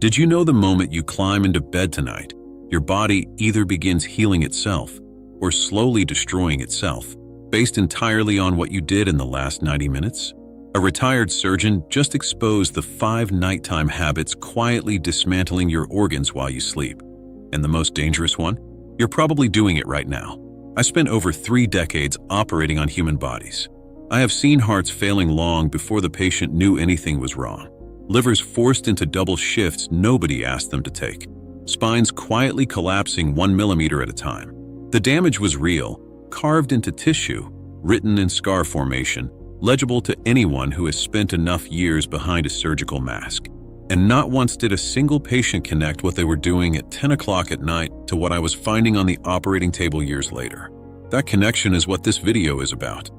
Did you know the moment you climb into bed tonight, your body either begins healing itself or slowly destroying itself, based entirely on what you did in the last 90 minutes? A retired surgeon just exposed the 5 nighttime habits quietly dismantling your organs while you sleep. And the most dangerous one? You're probably doing it right now. I spent over 3 decades operating on human bodies. I have seen hearts failing long before the patient knew anything was wrong. Livers forced into double shifts nobody asked them to take. Spines quietly collapsing 1 millimeter at a time. The damage was real, carved into tissue, written in scar formation, legible to anyone who has spent enough years behind a surgical mask. And not once did a single patient connect what they were doing at 10 o'clock at night to what I was finding on the operating table years later. That connection is what this video is about.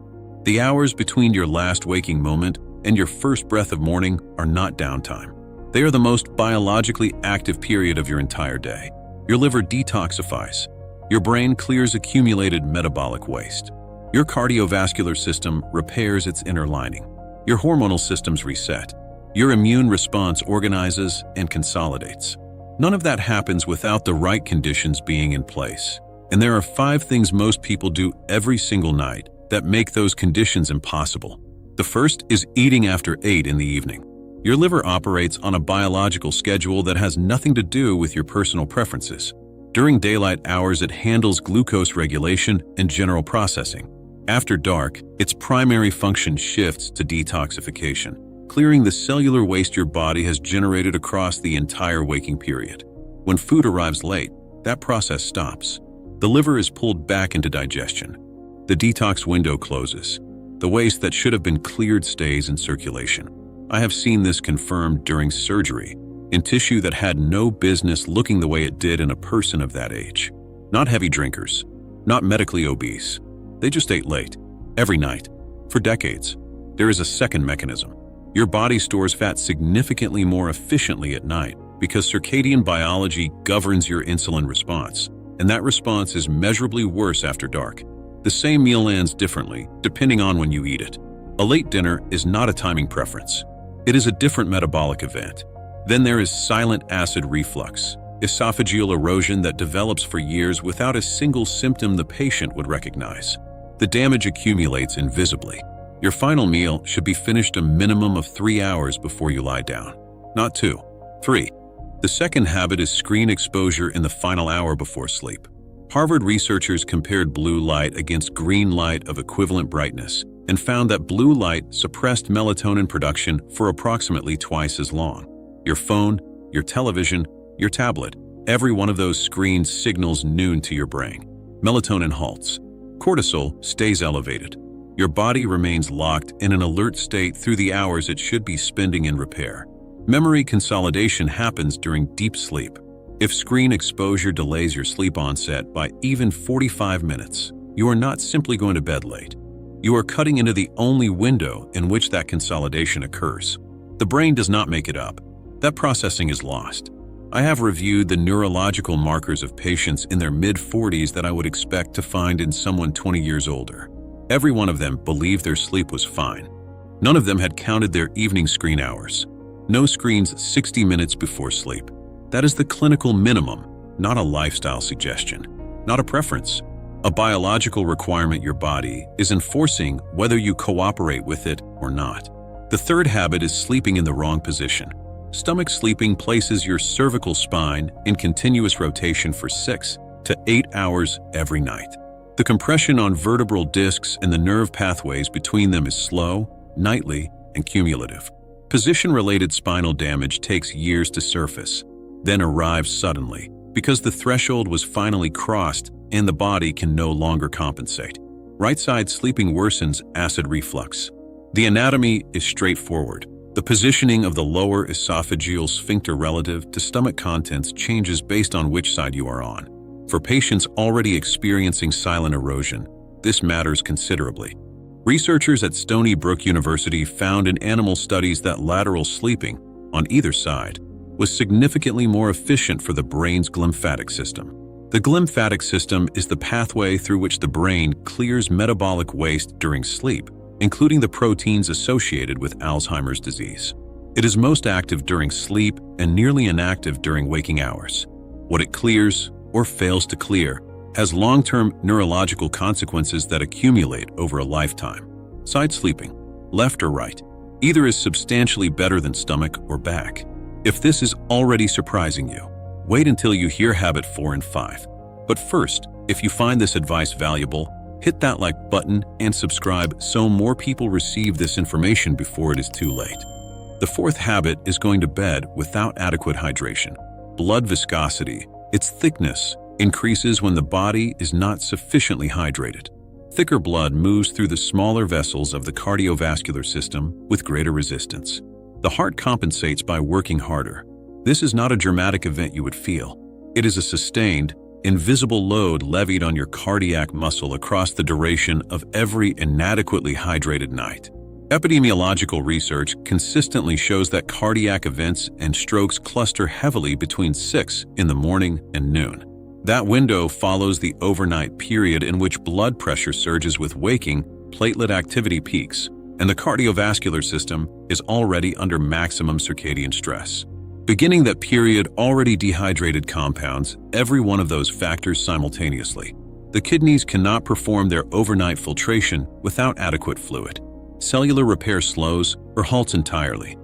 The hours between your last waking moment and your first breath of morning are not downtime. They are the most biologically active period of your entire day. Your liver detoxifies. Your brain clears accumulated metabolic waste. Your cardiovascular system repairs its inner lining. Your hormonal systems reset. Your immune response organizes and consolidates. None of that happens without the right conditions being in place. And there are 5 things most people do every single night that make those conditions impossible. The first is eating after 8 in the evening. Your liver operates on a biological schedule that has nothing to do with your personal preferences. During daylight hours, it handles glucose regulation and general processing. After dark, its primary function shifts to detoxification, clearing the cellular waste your body has generated across the entire waking period. When food arrives late, that process stops. The liver is pulled back into digestion. The detox window closes. The waste that should have been cleared stays in circulation. I have seen this confirmed during surgery, in tissue that had no business looking the way it did in a person of that age. Not heavy drinkers, not medically obese. They just ate late, every night, for decades. There is a second mechanism. Your body stores fat significantly more efficiently at night because circadian biology governs your insulin response, and that response is measurably worse after dark. The same meal lands differently depending on when you eat it. A late dinner is not a timing preference. It is a different metabolic event. Then there is silent acid reflux, esophageal erosion that develops for years without a single symptom the patient would recognize. The damage accumulates invisibly. Your final meal should be finished a minimum of 3 hours before you lie down, not 2, 3. The second habit is screen exposure in the final hour before sleep. Harvard researchers compared blue light against green light of equivalent brightness and found that blue light suppressed melatonin production for approximately twice as long. Your phone, your television, your tablet, every one of those screens signals noon to your brain. Melatonin halts. Cortisol stays elevated. Your body remains locked in an alert state through the hours it should be spending in repair. Memory consolidation happens during deep sleep. If screen exposure delays your sleep onset by even 45 minutes, you are not simply going to bed late. You are cutting into the only window in which that consolidation occurs. The brain does not make it up. That processing is lost. I have reviewed the neurological markers of patients in their mid-40s that I would expect to find in someone 20 years older. Every one of them believed their sleep was fine. None of them had counted their evening screen hours. No screens 60 minutes before sleep. That is the clinical minimum, not a lifestyle suggestion, not a preference. A biological requirement your body is enforcing whether you cooperate with it or not. The third habit is sleeping in the wrong position. Stomach sleeping places your cervical spine in continuous rotation for 6 to 8 hours every night. The compression on vertebral discs and the nerve pathways between them is slow, nightly, and cumulative. Position-related spinal damage takes years to surface, then arrives suddenly, because the threshold was finally crossed and the body can no longer compensate. Right-side sleeping worsens acid reflux. The anatomy is straightforward. The positioning of the lower esophageal sphincter relative to stomach contents changes based on which side you are on. For patients already experiencing silent erosion, this matters considerably. Researchers at Stony Brook University found in animal studies that lateral sleeping, on either side, was significantly more efficient for the brain's glymphatic system. The glymphatic system is the pathway through which the brain clears metabolic waste during sleep, including the proteins associated with Alzheimer's disease. It is most active during sleep and nearly inactive during waking hours. What it clears or fails to clear has long-term neurological consequences that accumulate over a lifetime. Side sleeping, left or right, either is substantially better than stomach or back. If this is already surprising you, wait until you hear habit 4 and 5. But first, if you find this advice valuable, hit that like button and subscribe so more people receive this information before it is too late. The fourth habit is going to bed without adequate hydration. Blood viscosity, its thickness, increases when the body is not sufficiently hydrated. Thicker blood moves through the smaller vessels of the cardiovascular system with greater resistance. The heart compensates by working harder. This is not a dramatic event you would feel. It is a sustained, invisible load levied on your cardiac muscle across the duration of every inadequately hydrated night. Epidemiological research consistently shows that cardiac events and strokes cluster heavily between 6 in the morning and noon. That window follows the overnight period in which blood pressure surges with waking, platelet activity peaks, and the cardiovascular system is already under maximum circadian stress. Beginning that period, already dehydrated compounds every one of those factors simultaneously. The kidneys cannot perform their overnight filtration without adequate fluid. Cellular repair slows or halts entirely.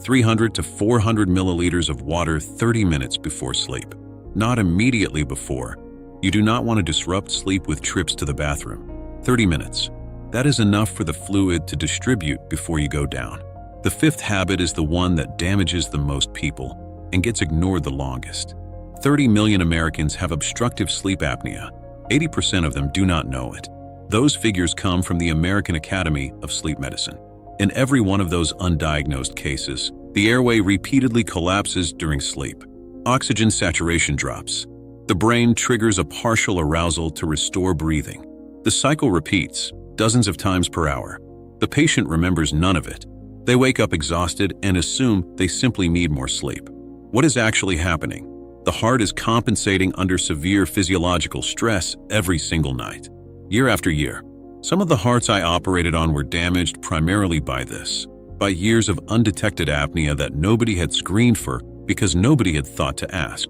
300 to 400 milliliters of water 30 minutes before sleep. Not immediately before. You do not want to disrupt sleep with trips to the bathroom. 30 minutes. That is enough for the fluid to distribute before you go down. The fifth habit is the one that damages the most people and gets ignored the longest. 30 million Americans have obstructive sleep apnea. 80% of them do not know it. Those figures come from the American Academy of Sleep Medicine. In every one of those undiagnosed cases, the airway repeatedly collapses during sleep. Oxygen saturation drops. The brain triggers a partial arousal to restore breathing. The cycle repeats, dozens of times per hour. The patient remembers none of it. They wake up exhausted and assume they simply need more sleep. What is actually happening? The heart is compensating under severe physiological stress every single night. Year after year, some of the hearts I operated on were damaged primarily by this, by years of undetected apnea that nobody had screened for because nobody had thought to ask.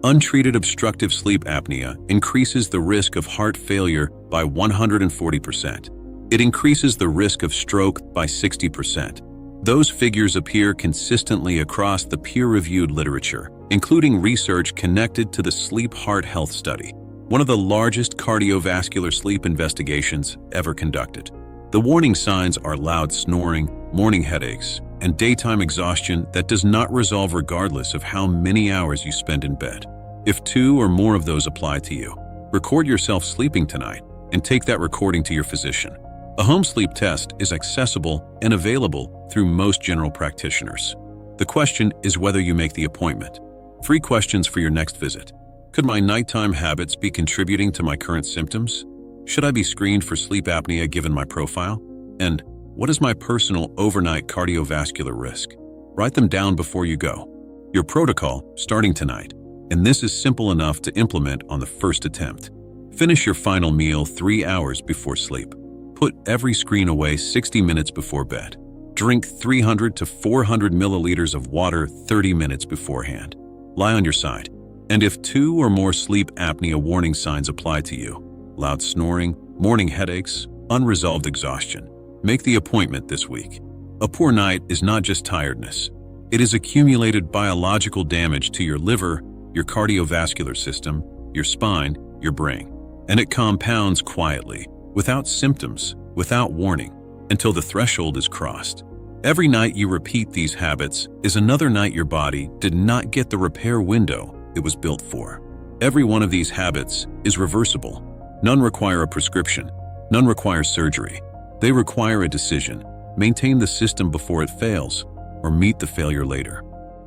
Untreated obstructive sleep apnea increases the risk of heart failure by 140%. It increases the risk of stroke by 60%. Those figures appear consistently across the peer-reviewed literature, including research connected to the Sleep Heart Health Study, one of the largest cardiovascular sleep investigations ever conducted. The warning signs are loud snoring, morning headaches, and daytime exhaustion that does not resolve regardless of how many hours you spend in bed. If 2 or more of those apply to you, record yourself sleeping tonight and take that recording to your physician. A home sleep test is accessible and available through most general practitioners. The question is whether you make the appointment. 3 questions for your next visit. Could my nighttime habits be contributing to my current symptoms? Should I be screened for sleep apnea given my profile? And what is my personal overnight cardiovascular risk? Write them down before you go. Your protocol, starting tonight, and this is simple enough to implement on the first attempt. Finish your final meal 3 hours before sleep. Put every screen away 60 minutes before bed. Drink 300 to 400 milliliters of water 30 minutes beforehand. Lie on your side. And if 2 or more sleep apnea warning signs apply to you, loud snoring, morning headaches, unresolved exhaustion, make the appointment this week. A poor night is not just tiredness. It is accumulated biological damage to your liver, your cardiovascular system, your spine, your brain. And it compounds quietly, without symptoms, without warning, until the threshold is crossed. Every night you repeat these habits is another night your body did not get the repair window it was built for. Every one of these habits is reversible. None require a prescription. None require surgery. They require a decision. Maintain the system before it fails, or meet the failure later.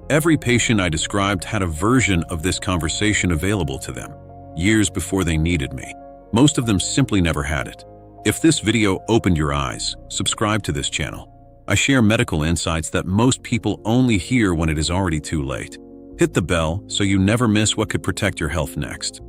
Every patient I described had a version of this conversation available to them, years before they needed me. Most of them simply never had it. If this video opened your eyes, subscribe to this channel. I share medical insights that most people only hear when it is already too late. Hit the bell so you never miss what could protect your health next.